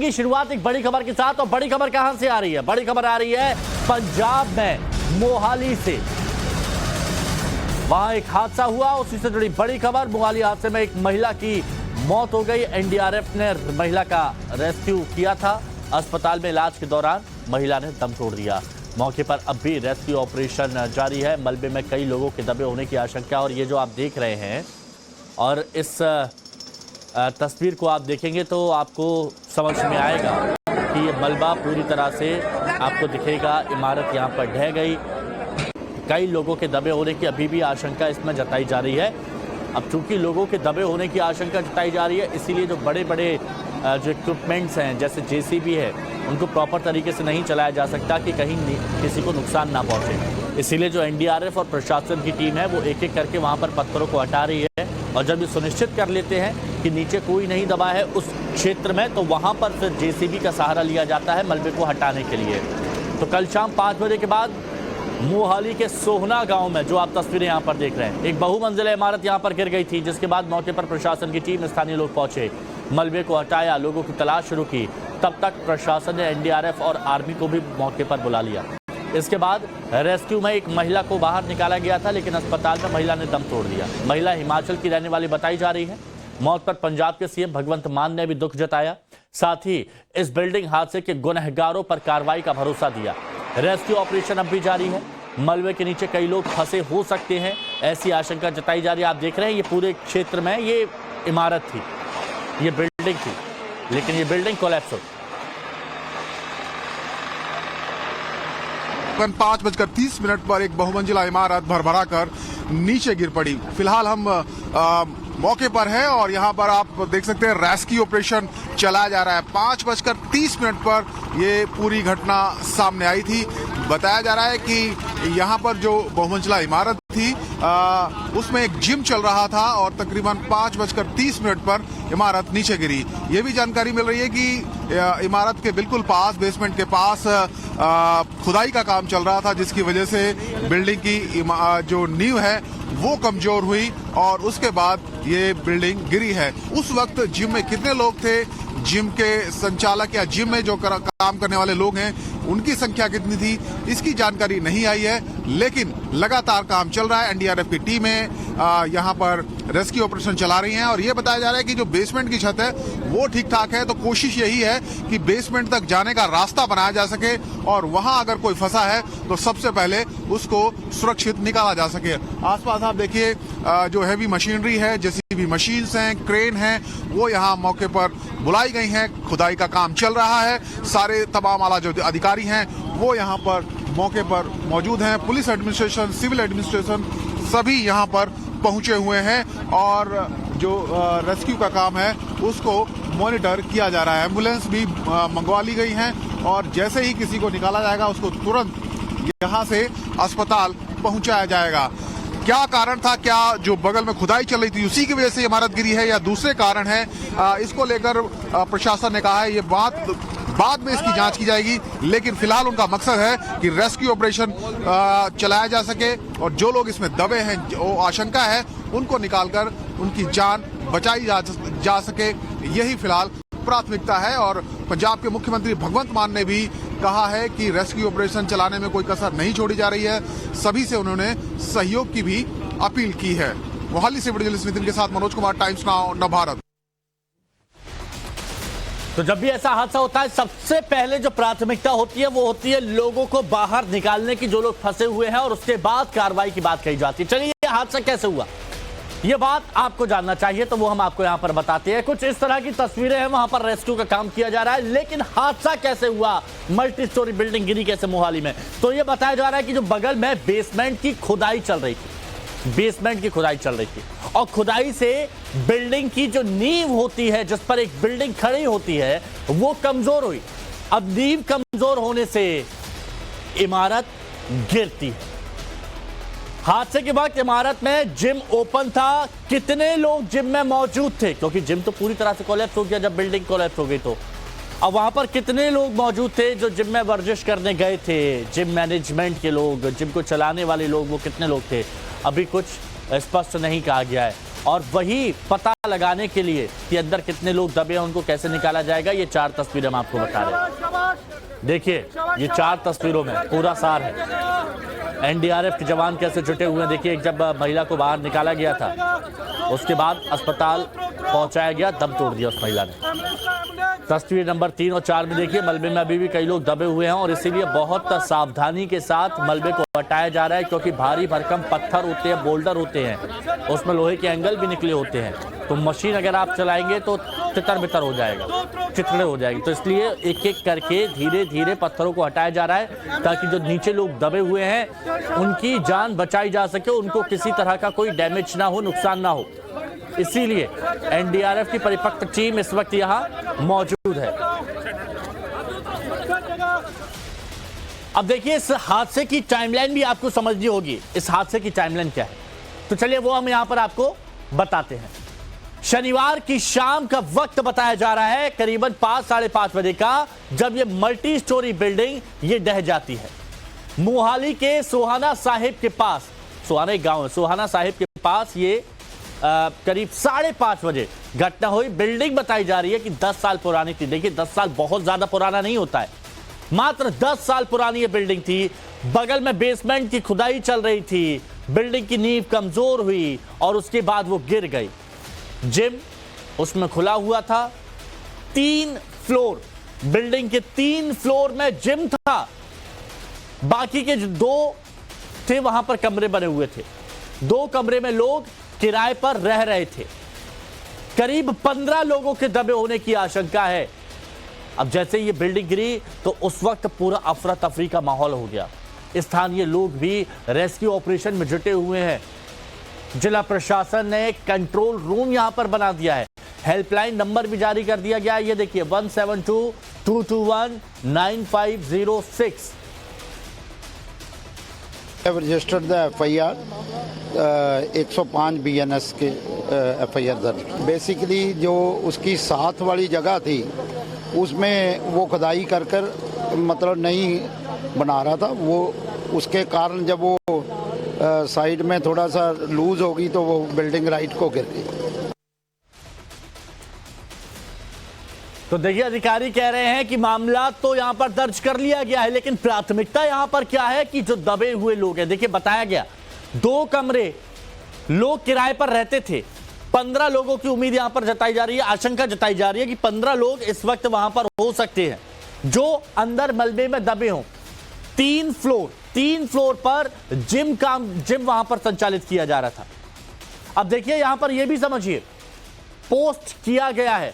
की शुरुआत एक बड़ी खबर के साथ। और बड़ी खबर कहां से आ रही है? बड़ी खबर आ रही है पंजाब में मोहाली से। वहां एक हादसा हुआ, उसी से जुड़ी बड़ी खबर। मोहाली हादसे में एक महिला की मौत हो गई। एनडीआरएफ ने महिला का रेस्क्यू किया था। अस्पताल में इलाज के दौरान महिला ने दम तोड़ दिया। मौके पर अब भी रेस्क्यू ऑपरेशन जारी है। मलबे में कई लोगों के दबे होने की आशंका। और ये जो आप देख रहे हैं और इस तस्वीर को आप देखेंगे तो आपको समझ में आएगा कि ये मलबा पूरी तरह से आपको दिखेगा। इमारत यहाँ पर ढह गई। कई लोगों के दबे होने की अभी भी आशंका इसमें जताई जा रही है। अब चूंकि लोगों के दबे होने की आशंका जताई जा रही है, इसीलिए जो बड़े बड़े जो इक्विपमेंट्स हैं जैसे जेसीबी है, उनको प्रॉपर तरीके से नहीं चलाया जा सकता कि कहीं किसी को नुकसान ना पहुंचे। इसीलिए जो एनडीआरएफ और प्रशासन की टीम है वो एक एक करके वहां पर पत्थरों को हटा रही है। और जब ये सुनिश्चित कर लेते हैं कि नीचे कोई नहीं दबा है उस क्षेत्र में, तो वहां पर फिर जेसीबी का सहारा लिया जाता है मलबे को हटाने के लिए। तो कल शाम 5 बजे के बाद मोहाली के सोहना गांव में जो आप तस्वीरें यहां पर देख रहे हैं, एक बहुमंजिला इमारत यहां पर गिर गई थी, जिसके बाद मौके पर प्रशासन की टीम, स्थानीय लोग पहुंचे, मलबे को हटाया, लोगों की तलाश शुरू की। तब तक प्रशासन ने एनडीआरएफ और आर्मी को भी मौके पर बुला लिया। इसके बाद रेस्क्यू में एक महिला को बाहर निकाला गया था, लेकिन अस्पताल में महिला ने दम तोड़ दिया। महिला हिमाचल की रहने वाली बताई जा रही है। मौत पर पंजाब के सीएम भगवंत मान ने भी दुख जताया। साथ ही इस बिल्डिंग हादसे के गुनहगारों पर कार्रवाई का भरोसा दिया। रेस्क्यू ऑपरेशन अब भी जारी है। मलबे के नीचे कई लोग फंसे हो सकते हैं, ऐसी आशंका जताई जा रही है। आप देख रहे हैं ये पूरे क्षेत्र में ये इमारत थी, ये बिल्डिंग थी, लेकिन ये बिल्डिंग कोलैप्स हो। 5:30 पर एक बहुमंजिला इमारत भरभरा कर नीचे गिर पड़ी। फिलहाल हम मौके पर है और यहाँ पर आप देख सकते हैं रेस्क्यू ऑपरेशन चलाया जा रहा है। 5:30 पर ये पूरी घटना सामने आई थी। बताया जा रहा है कि यहाँ पर जो बहुमंजिला इमारत थी उसमें एक जिम चल रहा था और तकरीबन 5:30 पर इमारत नीचे गिरी। ये भी जानकारी मिल रही है कि इमारत के बिल्कुल पास, बेसमेंट के पास खुदाई का काम चल रहा था, जिसकी वजह से बिल्डिंग की जो नींव है वो कमजोर हुई और उसके बाद ये बिल्डिंग गिरी है। उस वक्त जिम में कितने लोग थे, जिम के संचालक या जिम में जो काम करने वाले लोग हैं उनकी संख्या कितनी थी, इसकी जानकारी नहीं आई है। लेकिन लगातार काम चल रहा है। एनडीआरएफ की टीमें यहाँ पर रेस्क्यू ऑपरेशन चला रही हैं और ये बताया जा रहा है कि जो बेसमेंट की छत है वो ठीक ठाक है। तो कोशिश यही है कि बेसमेंट तक जाने का रास्ता बनाया जा सके और वहां अगर कोई फंसा है तो सबसे पहले उसको सुरक्षित निकाला जा सके। आसपास आप देखिए जो हैवी मशीनरी है, जेसीबी मशीन्स हैं, क्रेन हैं, वो यहाँ मौके पर बुलाई गई हैं। खुदाई का काम चल रहा है। सारे तमाम आला जो अधिकारी हैं वो यहाँ पर मौके पर मौजूद हैं। पुलिस एडमिनिस्ट्रेशन, सिविल एडमिनिस्ट्रेशन सभी यहाँ पर पहुंचे हुए हैं और जो रेस्क्यू का काम है उसको मॉनिटर किया जा रहा है। एम्बुलेंस भी मंगवा ली गई हैं और जैसे ही किसी को निकाला जाएगा उसको तुरंत यहाँ से अस्पताल पहुंचाया जाएगा। क्या कारण था, क्या जो बगल में खुदाई चल रही थी उसी की वजह से इमारत गिरी है या दूसरे कारण है, इसको लेकर प्रशासन ने कहा है ये बात बाद में इसकी जांच की जाएगी। लेकिन फिलहाल उनका मकसद है कि रेस्क्यू ऑपरेशन चलाया जा सके और जो लोग इसमें दबे हैं, जो आशंका है, उनको निकालकर उनकी जान बचाई जा सके। यही फिलहाल प्राथमिकता है। और पंजाब के मुख्यमंत्री भगवंत मान ने भी कहा है कि रेस्क्यू ऑपरेशन चलाने में कोई कसर नहीं छोड़ी जा रही है। सभी से उन्होंने सहयोग की भी अपील की है। मोहाली से वीडियो जर्नलिस्ट नितिन के साथ मनोज कुमार, टाइम्स नाउ नवभारत। तो जब भी ऐसा हादसा होता है सबसे पहले जो प्राथमिकता होती है वो होती है लोगों को बाहर निकालने की, जो लोग फंसे हुए हैं, और उसके बाद कार्रवाई की बात कही जाती है। चलिए ये हादसा कैसे हुआ, ये बात आपको जानना चाहिए तो वो हम आपको यहां पर बताते हैं। कुछ इस तरह की तस्वीरें हैं, वहां पर रेस्क्यू का काम किया जा रहा है। लेकिन हादसा कैसे हुआ, मल्टी स्टोरी बिल्डिंग गिरी कैसे मोहाली में, तो ये बताया जा रहा है कि जो बगल में बेसमेंट की खुदाई चल रही थी, बेसमेंट की खुदाई चल रही थी और खुदाई से बिल्डिंग की जो नींव होती है, जिस पर एक बिल्डिंग खड़ी होती है, वो कमजोर हुई। अब नींव कमजोर होने से इमारत गिरती है। हादसे के वक्त इमारत में जिम ओपन था। कितने लोग जिम में मौजूद थे, क्योंकि जिम तो पूरी तरह से कोलैप्स हो गया जब बिल्डिंग कोलैप्स हो गई। तो अब वहां पर कितने लोग मौजूद थे जो जिम में वर्जिश करने गए थे, जिम मैनेजमेंट के लोग, जिम को चलाने वाले लोग, वो कितने लोग थे, अभी कुछ स्पष्ट नहीं कहा गया है। और वही पता लगाने के लिए कि अंदर कितने लोग दबे हैं, उनको कैसे निकाला जाएगा, ये 4 तस्वीरें हम आपको बता रहे हैं। देखिए, ये 4 तस्वीरों में पूरा सार है। एनडीआरएफ के जवान कैसे जुटे हुए हैं। देखिए, जब महिला को बाहर निकाला गया था, उसके बाद अस्पताल पहुंचाया गया, दम तोड़ दिया उस महिला ने। तस्वीर नंबर 3 और 4 में देखिए, मलबे में अभी भी कई लोग दबे हुए हैं और इसीलिए बहुत सावधानी के साथ मलबे को हटाया जा रहा है, क्योंकि भारी भरकम पत्थर होते हैं, बोल्डर होते हैं, उसमें लोहे के एंगल भी निकले होते हैं। तो मशीन अगर आप चलाएंगे तो तितर बितर हो जाएगा, चिथड़े हो जाएगी। तो इसलिए एक एक करके धीरे धीरे पत्थरों को हटाया जा रहा है, ताकि जो नीचे लोग दबे हुए हैं उनकी जान बचाई जा सके, उनको किसी तरह का कोई डैमेज ना हो, नुकसान ना हो। इसीलिए एनडीआरएफ की परिपक्व टीम इस वक्त यहां मौजूद है। अब देखिए, इस हादसे की टाइमलाइन भी आपको समझनी होगी। इस हादसे की टाइमलाइन क्या है, तो चलिए वो हम यहां पर आपको बताते हैं। शनिवार की शाम का वक्त बताया जा रहा है, करीबन 5-5:30 बजे का, जब ये मल्टी स्टोरी बिल्डिंग ये ढह जाती है। मोहाली के सोहाना साहिब के पास, सोहाना एक गांव है, सोहाना साहिब के पास ये करीब 5:30 बजे घटना हुई। बिल्डिंग बताई जा रही है कि 10 साल पुरानी थी। देखिए, 10 साल बहुत ज्यादा पुराना नहीं होता है, मात्र 10 साल पुरानी ये बिल्डिंग थी। बगल में बेसमेंट की खुदाई चल रही थी, बिल्डिंग की नींव कमजोर हुई और उसके बाद वो गिर गई। जिम उसमें खुला हुआ था, 3 फ्लोर, बिल्डिंग के 3 फ्लोर में जिम था, बाकी के जो 2 थे वहां पर कमरे बने हुए थे। 2 कमरे में लोग किराए पर रह रहे थे। करीब 15 लोगों के दबे होने की आशंका है। अब जैसे ये बिल्डिंग गिरी तो उस वक्त पूरा अफरा तफरी का माहौल हो गया। स्थानीय लोग भी रेस्क्यू ऑपरेशन में जुटे हुए हैं। जिला प्रशासन ने कंट्रोल रूम यहां पर बना दिया है। हेल्पलाइन नंबर भी जारी कर दिया गया। ये देखिए, 172-221-9506। रजिस्टर्ड द FIR 105 BNS के FIR दर्ज। बेसिकली जो उसकी साथ वाली जगह थी उसमें वो खुदाई कर मतलब नहीं बना रहा था, वो उसके कारण जब वो साइड में थोड़ा सा लूज होगी तो वो बिल्डिंग राइट को गिर गई। तो देखिए, अधिकारी कह रहे हैं कि मामला तो यहां पर दर्ज कर लिया गया है, लेकिन प्राथमिकता यहां पर क्या है कि जो दबे हुए लोग हैं। देखिए, बताया गया 2 कमरे लोग किराए पर रहते थे। 15 लोगों की उम्मीद यहां पर जताई जा रही है, आशंका जताई जा रही है कि 15 लोग इस वक्त वहां पर हो सकते हैं जो अंदर मलबे में दबे हों। 3 फ्लोर पर जिम वहां पर संचालित किया जा रहा था। अब देखिए, यहां पर यह भी समझिए, पोस्ट किया गया है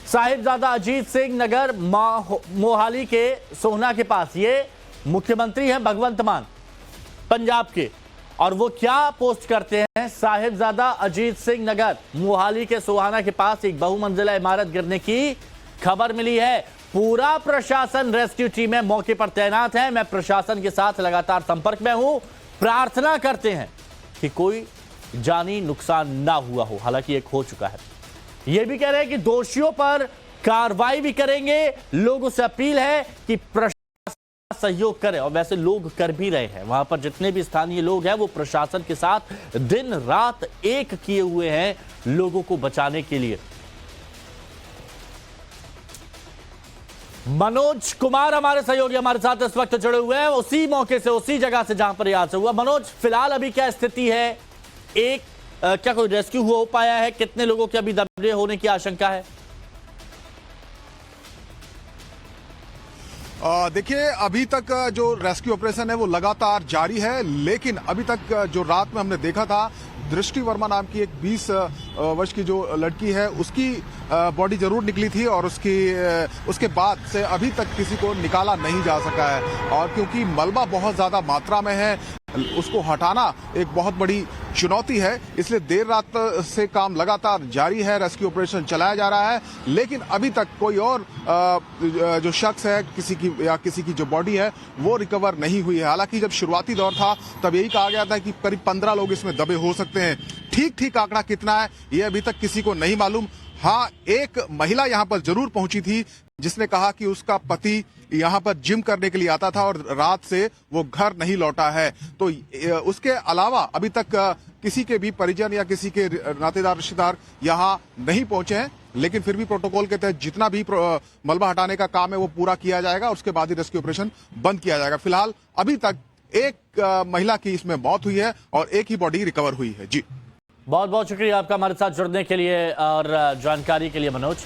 साहिबजादा अजीत सिंह नगर मोहाली के सोहना के पास। ये मुख्यमंत्री हैं भगवंत मान पंजाब के, और वो क्या पोस्ट करते हैं, साहिबजादा अजीत सिंह नगर मोहाली के सोहाना के पास एक बहुमंजिला इमारत गिरने की खबर मिली है। पूरा प्रशासन, रेस्क्यू टीमें मौके पर तैनात है। मैं प्रशासन के साथ लगातार संपर्क में हूं। प्रार्थना करते हैं कि कोई जानी नुकसान ना हुआ हो। हालांकि एक हो चुका है। यह भी कह रहे हैं कि दोषियों पर कार्रवाई भी करेंगे। लोगों से अपील है कि प्रशासन सहयोग करें, और वैसे लोग कर भी रहे हैं। वहां पर जितने भी स्थानीय लोग हैं वो प्रशासन के साथ दिन रात एक किए हुए हैं लोगों को बचाने के लिए। मनोज कुमार हमारे सहयोगी हमारे साथ इस वक्त जुड़े हुए हैं, उसी मौके से, उसी जगह से जहां पर यह हादसा हुआ। मनोज, फिलहाल अभी क्या स्थिति है? क्या कोई रेस्क्यू हो पाया है? कितने लोगों के अभी दबे होने की आशंका है? देखिए, अभी तक जो रेस्क्यू ऑपरेशन है वो लगातार जारी है, लेकिन अभी तक जो रात में हमने देखा था, दृष्टि वर्मा नाम की एक 20 वर्ष की जो लड़की है उसकी बॉडी जरूर निकली थी, और उसके बाद से अभी तक किसी को निकाला नहीं जा सका है। और क्योंकि मलबा बहुत ज्यादा मात्रा में है, उसको हटाना एक बहुत बड़ी चुनौती है, इसलिए देर रात से काम लगातार जारी है, रेस्क्यू ऑपरेशन चलाया जा रहा है। लेकिन अभी तक कोई और जो शख्स है, किसी की जो बॉडी है वो रिकवर नहीं हुई है। हालांकि जब शुरुआती दौर था तब यही कहा गया था कि करीब 15 लोग इसमें दबे हो सकते हैं। ठीक आंकड़ा कितना है ये अभी तक किसी को नहीं मालूम। हाँ, एक महिला यहाँ पर जरूर पहुंची थी जिसने कहा कि उसका पति यहाँ पर जिम करने के लिए आता था और रात से वो घर नहीं लौटा है। तो उसके अलावा अभी तक किसी के भी परिजन या किसी के नातेदार रिश्तेदार यहाँ नहीं पहुंचे हैं, लेकिन फिर भी प्रोटोकॉल के तहत जितना भी मलबा हटाने का काम है वो पूरा किया जाएगा। उसके बाद ही रेस्क्यू ऑपरेशन बंद किया जाएगा। फिलहाल अभी तक एक महिला की इसमें मौत हुई है और एक ही बॉडी रिकवर हुई है। जी, बहुत बहुत शुक्रिया आपका हमारे साथ जुड़ने के लिए और जानकारी के लिए मनोज।